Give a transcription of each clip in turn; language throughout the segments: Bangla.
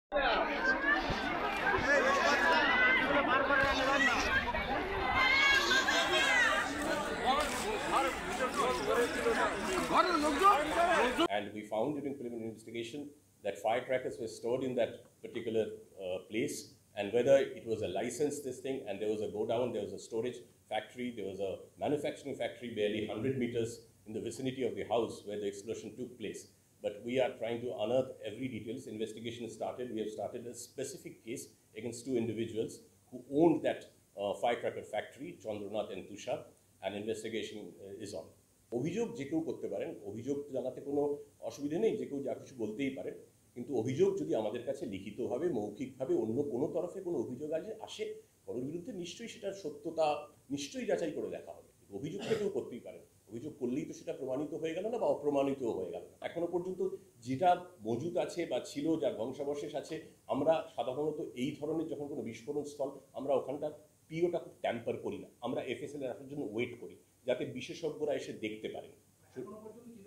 And we found during preliminary investigation that firecrackers were stored in that particular place, and whether it was a licensed this thing, and there was a go down, there was a storage factory, there was a manufacturing factory barely 100 meters in the vicinity of the house where the explosion took place. But we are trying to unearth every details. Investigation is started. We have started a specific case against 2 individuals who owned that firecracker factory, Chandranath and Tushar, and investigation is on. অভিযোগ যে কেউ করতে পারেন, অভিযোগ জানাতে কোনো অসুবিধা নেই, যে কেউ যা কিছু বলতেই পারেন, কিন্তু অভিযোগ যদি আমাদের কাছে লিখিতভাবে মৌখিকভাবে অন্য কোনো তরফে কোনো অভিযোগ আসে কারোর বিরুদ্ধে, নিশ্চয়ই সেটার সত্যতা নিশ্চয়ই যাচাই করে দেখা হবে। অভিযোগটা কেউ করতেই পারেন, অভিযোগ করলেই তো সেটা প্রমাণিত হয়ে গেল না বা অপ্রমাণিত হয়ে গেল না। এখনো পর্যন্ত যেটা মজুদ আছে বা ছিল, যার ধ্বংসাবশেষ আছে, আমরা সাধারণত এই ধরনের যখন কোনো বিস্ফোরণ স্থল, আমরা ওখানটার পিওটা খুব ট্যাম্পার করি না, আমরা এফএসএল এর রাখার জন্য ওয়েট করি যাতে বিশেষজ্ঞরা এসে দেখতে পারেন।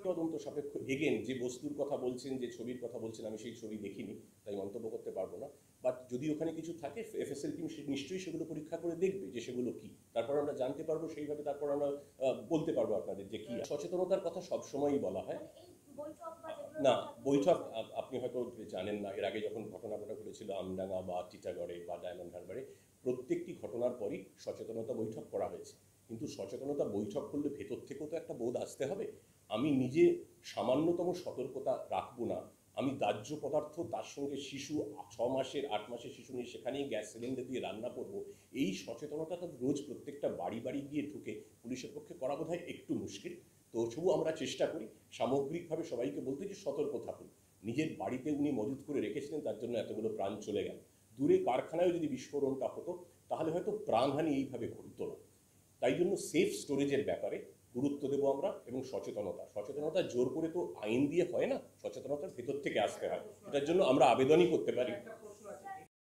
তদন্ত সাপেক্ষ। এগেন, যে বস্তুর কথা বলছেন, যে ছবির কথা বলছেন, আমি সেই ছবি দেখিনি, তাই মন্তব্য করতে পারবো না। বাট যদি ওখানে কিছু থাকে, এফএসএল টিম নিশ্চয়ই সেগুলো পরীক্ষা করে দেখবে যে সেগুলো কি, তারপর আমরা জানতে পারবো, সেইভাবে তারপর আমরা বলতে পারবো আপনাদের যে কি। সচেতনতার কথা সবসময়ই বলা হয় না। বৈঠক আপনি হয়তো জানেন না, এর আগে যখন ঘটনাটা ঘটেছিল আমডাঙ্গা বা টিটাগড়ে বা ডায়মন্ড হারবারে, প্রত্যেকটি ঘটনার পরই সচেতনতা বৈঠক করা হয়েছে। কিন্তু সচেতনতা বৈঠক করলে ভেতর থেকেও তো একটা বোধ আসতে হবে। আমি নিজে সামান্যতম সতর্কতা রাখবো না, আমি দাহ্য পদার্থ, তার সঙ্গে শিশু 6 মাসের 8 মাসের শিশু নিয়ে সেখানেই গ্যাস সিলিন্ডার দিয়ে রান্না করব, এই সচেতনতাটা রোজ প্রত্যেকটা বাড়ি বাড়ি গিয়ে ঢুকে পুলিশের পক্ষে করা বোধ হয় একটু মুশকিল। তো তবু আমরা চেষ্টা করি সামগ্রিকভাবে সবাইকে বলতে যে সতর্ক থাকুন। নিজের বাড়িতে উনি মজুত করে রেখেছিলেন, তার জন্য এতগুলো প্রাণ চলে গেল। দূরে কারখানায় যদি বিস্ফোরণটা হতো তাহলে হয়তো প্রাণহানি এইভাবে ঘটতো না। তাই জন্য সেফ স্টোরেজের ব্যাপারে গুরুত্ব দেবো আমরা, এবং সচেতনতা জোর করে তো আইন দিয়ে হয় না, সচেতনতার ভেতর থেকে আসতে হয়। এটার জন্য আমরা আবেদনই করতে পারি।